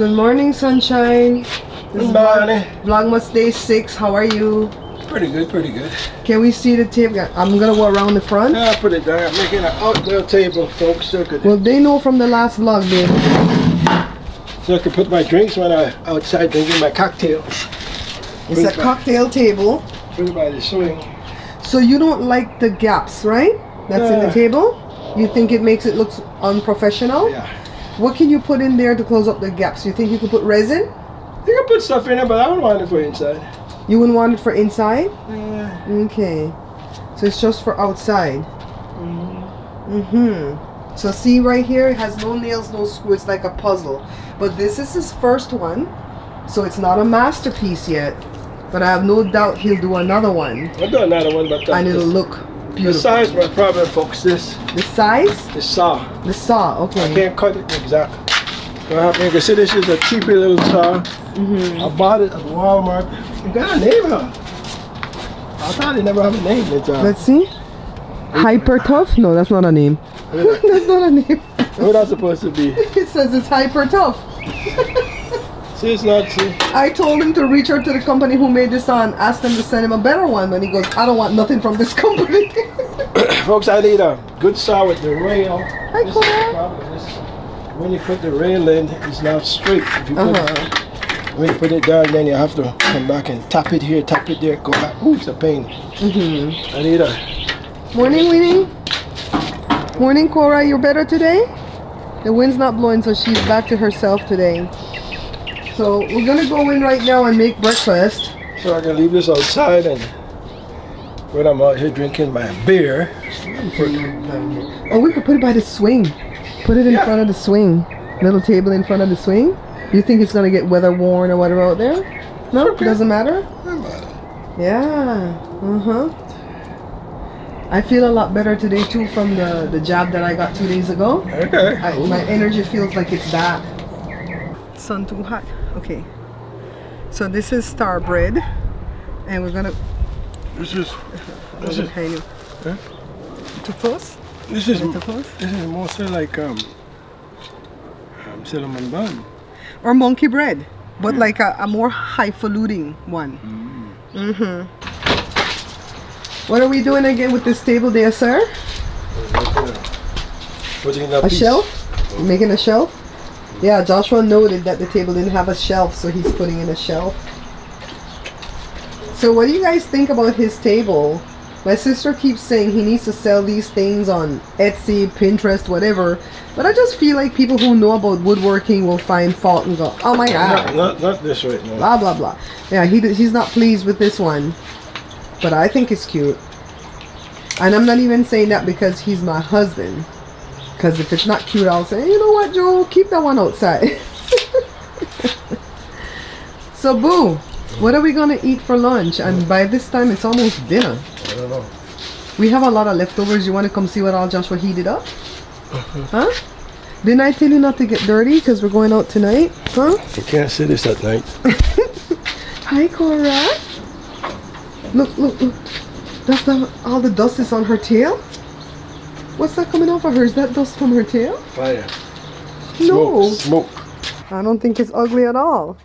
Good morning, sunshine. This is Vlogmas day 6. How are you? Pretty good, pretty good. Can we see the table? I'm gonna go around the front. Yeah, put it there. I'm making an outdoor table, folks. So well, they know from the last vlog, babe. So I can put my drinks when I'm outside drinking my cocktail. It's a cocktail table. Put it by the swing. So you don't like the gaps, right? That's in the table? You think it makes it look unprofessional? Yeah. What can you put in there to close up the gaps? You think you could put resin? You can put stuff in there, but I don't want it for inside. You wouldn't want it for inside? Yeah. Okay. So it's just for outside. So see right here, it has no nails, no screw. It's like a puzzle. But this is his first one. So it's not a masterpiece yet. But I have no doubt he'll do another one. I'll do another one, but and it'll look beautiful. The size my problem, folks. This. The size? The saw. The saw, okay. I can't cut it exactly. So you can see this is a cheapy little saw. I bought it at Walmart. It got a name on it. I thought it never had a name. Let's see. Hyper Tough? No, that's not a name. That's not a name. What that's supposed to be? It says it's Hyper Tough. See, it's not. See. I told him to reach out to the company who made this and ask them to send him a better one. But he goes, I don't want nothing from this company. Folks, I need a good saw with the rail. Hi, this is the problem. When you put the rail in, it's not straight. If you put when you put it down, then you have to come back and tap it here, tap it there, go back. Ooh, it's a pain. I need a... Morning, Winnie. Morning, Cora. You're better today? The wind's not blowing, so she's back to herself today. So we're going to go in right now and make breakfast. So I can leave this outside, and when I'm out here drinking my beer. Oh, we could put it by the swing. Put it in front of the swing. Little table in front of the swing. You think it's gonna get weather worn or whatever out there? No, okay. Doesn't matter. Doesn't matter. Yeah. I feel a lot better today too from the jab that I got 2 days ago. Okay. My energy feels like it's back. Sun too hot. Okay. So this is star bread, and we're gonna. This is. Huh? Too close. This is mostly like cinnamon bun. Or monkey bread, but like a more highfalutin one. What are we doing again with this table there, sir? Putting a shelf? You're making a shelf? Yeah, Joshua noted that the table didn't have a shelf, so he's putting in a shelf. So what do you guys think about his table? My sister keeps saying he needs to sell these things on Etsy, Pinterest, whatever. But I just feel like people who know about woodworking will find fault and go, oh my God. Not this right now. Blah, blah, blah. Yeah, he's not pleased with this one. But I think it's cute. And I'm not even saying that because he's my husband. Because if it's not cute, I'll say, you know what, Joe? Keep that one outside. So, Boo, what are we going to eat for lunch? And by this time, it's almost dinner. I don't know. We have a lot of leftovers. You want to come see what all Joshua heated up? Huh? Didn't I tell you not to get dirty because we're going out tonight? Huh? You can't see this at night. Hi, Cora. Look, look, look. That's all the dust is on her tail? What's that coming off of her? Is that dust from her tail? Fire. No. Smoke. I don't think it's ugly at all.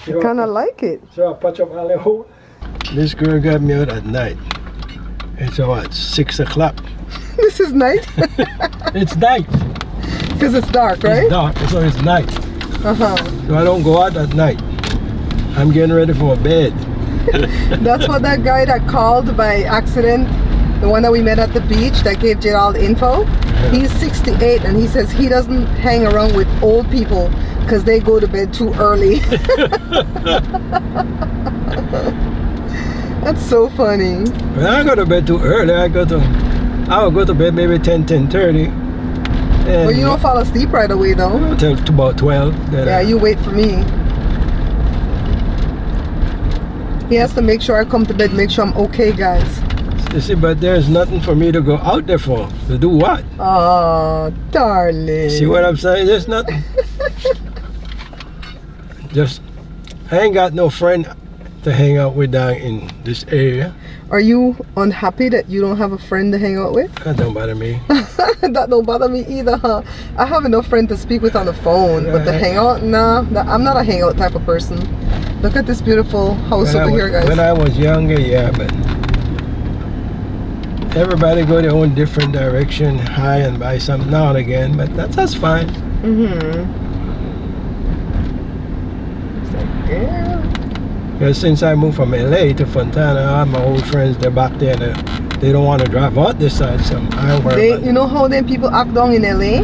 I kind of like it. So I'll patch up all the hole. This girl got me out at night. It's what, 6 o'clock? This is night? It's night. Because it's dark, right? It's dark, so it's night. So I don't go out at night. I'm getting ready for bed. That's what that guy that called by accident, the one that we met at the beach that gave Jay all the info, he's 68 and he says he doesn't hang around with old people because they go to bed too early. That's so funny. When I go to bed too early, I will go to bed maybe 10:30. Well, you don't fall asleep right away though. Until about 12. Yeah, you wait for me. He has to make sure I come to bed, make sure I'm okay, guys. You see, but there's nothing for me to go out there for. To do what? Oh, darling. See what I'm saying? There's nothing. I ain't got no friend to hang out with down in this area. Are you unhappy that you don't have a friend to hang out with? That don't bother me. That don't bother me either, huh? I have enough friends to speak with on the phone, but to hang out, nah, I'm not a hangout type of person. Look at this beautiful house over here, guys. When I was younger, yeah, but everybody go their own different direction, high and buy something now and again, but that's fine. It's like, yeah. Because since I moved from LA to Fontana, all my old friends, they're back there. They don't want to drive out this side, so I worry about You know how them people act down in LA?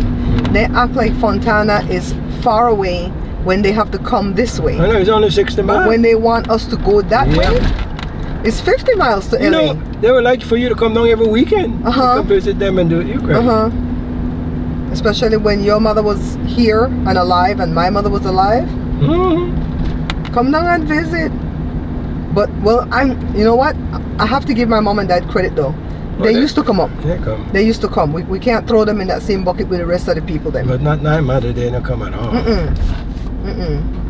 They act like Fontana is far away when they have to come this way. I know, it's only 60 miles. But when they want us to go that way, it's 50 miles to LA. You know, they would like for you to come down every weekend. To come visit them and do it. You crazy. Especially when your mother was here and alive and my mother was alive. Come down and visit. But well, you know what? I have to give my mom and dad credit though. They used to come up. They used to come. We can't throw them in that same bucket with the rest of the people then. But not my mother, they don't come at all.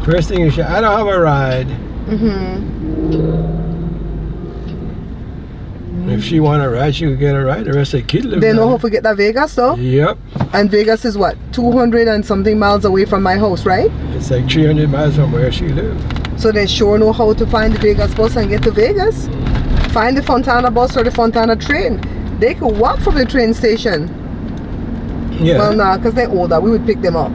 First thing you say, I don't have a ride. If she want a ride, she could get a ride. The rest of the kids live They know how to get to Vegas though? Yep. And Vegas is what? 200 and something miles away from my house, right? It's like 300 miles from where she lives. So they sure know how to find the Vegas bus and get to Vegas. Find the Fontana bus or the Fontana train. They could walk from the train station. Yeah. Well, nah, because they're older. We would pick them up.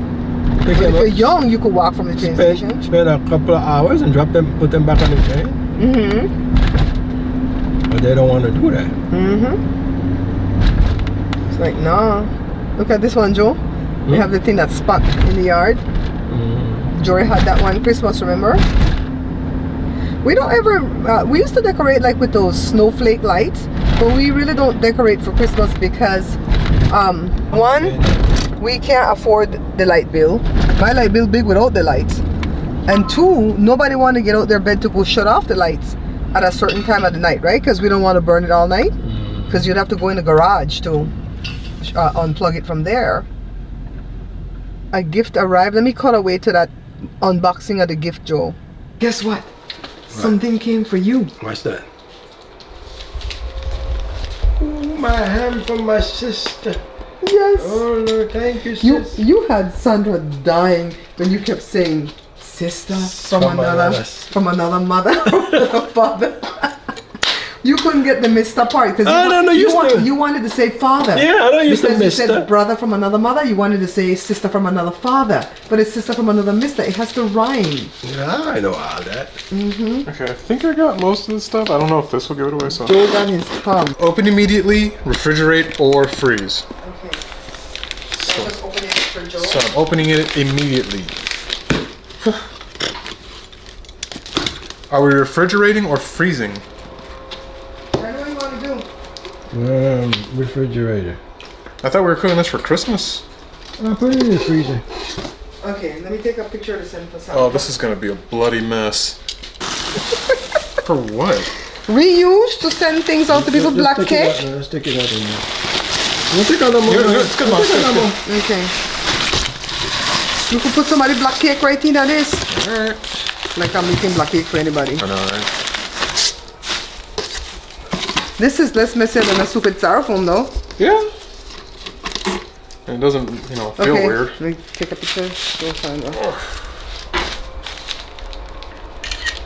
But if you're young, you could walk from the train station. Spend a couple of hours and drop them, put them back on the train. But they don't want to do that. It's like, nah. Look at this one, Joe. We have the thing that's spot in the yard. Jory had that one Christmas, remember? We don't ever, we used to decorate like with those snowflake lights, but we really don't decorate for Christmas because, one, we can't afford the light bill. My light bill big without the lights. And two, nobody want to get out their bed to go shut off the lights at a certain time of the night, right? Because we don't want to burn it all night. Because you'd have to go in the garage to unplug it from there. A gift arrived. Let me cut away to that unboxing of the gift, Joe. Guess what? Something came for you. What's that? Oh, my hand from my sister. Yes. Oh Lord, thank you, sis. You had Sandra dying when you kept saying sister from another mother, father. You couldn't get the Mr. part because you wanted to say father. Yeah, I don't use the Mr. You said brother from another mother. You wanted to say sister from another father, but it's sister from another Mr. It has to rhyme. Yeah, I know all that. Okay, I think I got most of the stuff. I don't know if this will give it away. So Joe got his thumb. open immediately, refrigerate, or freeze. Okay. So just open it for Joe. So I'm opening it immediately. Are we refrigerating or freezing? What do you want to do? Refrigerator. I thought we were cooking this for Christmas. I'll put it in the freezer. Okay, let me take a picture to send for Sandra. Oh, this is gonna be a bloody mess. For what? Reuse to send things out to people. Black cake. Let's stick it out in there. Let's stick it out in there. It's good, Mom. Okay. You could put somebody black cake right in this. Alright. Like I'm making black cake for anybody. I know, right? This is less messy than a stupid styrofoam though. Yeah. And it doesn't, feel weird. Let me take a picture. Go find her.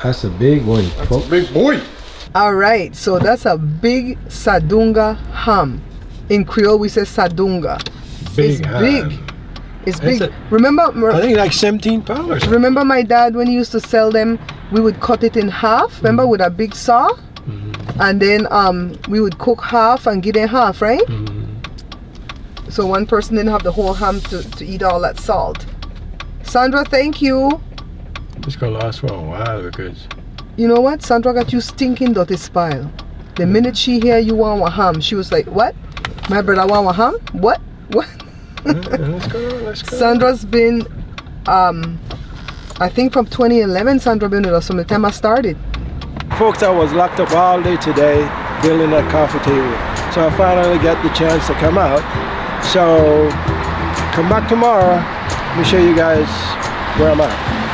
That's a big one, folks. That's a big boy. Alright, so that's a big Sadunga ham. In Creole we say Sadunga. Big it's ham. big. It's big. I Remember think like 17 pounds. Remember my dad when he used to sell them, we would cut it in half, remember, with a big saw? And then we would cook half and give them half, right? So one person didn't have the whole ham to eat all that salt. Sandra, thank you. It's gonna last for a while because You know what? Sandra got you stinking dirty spile. The minute she hear you want a ham, she was like, what? My brother want a ham? What? What? let's go. Sandra's been, I think from 2011, Sandra been with us from the time I started. Folks, I was locked up all day today building that coffee table. So I finally got the chance to come out. So come back tomorrow. Let me show you guys where I'm at.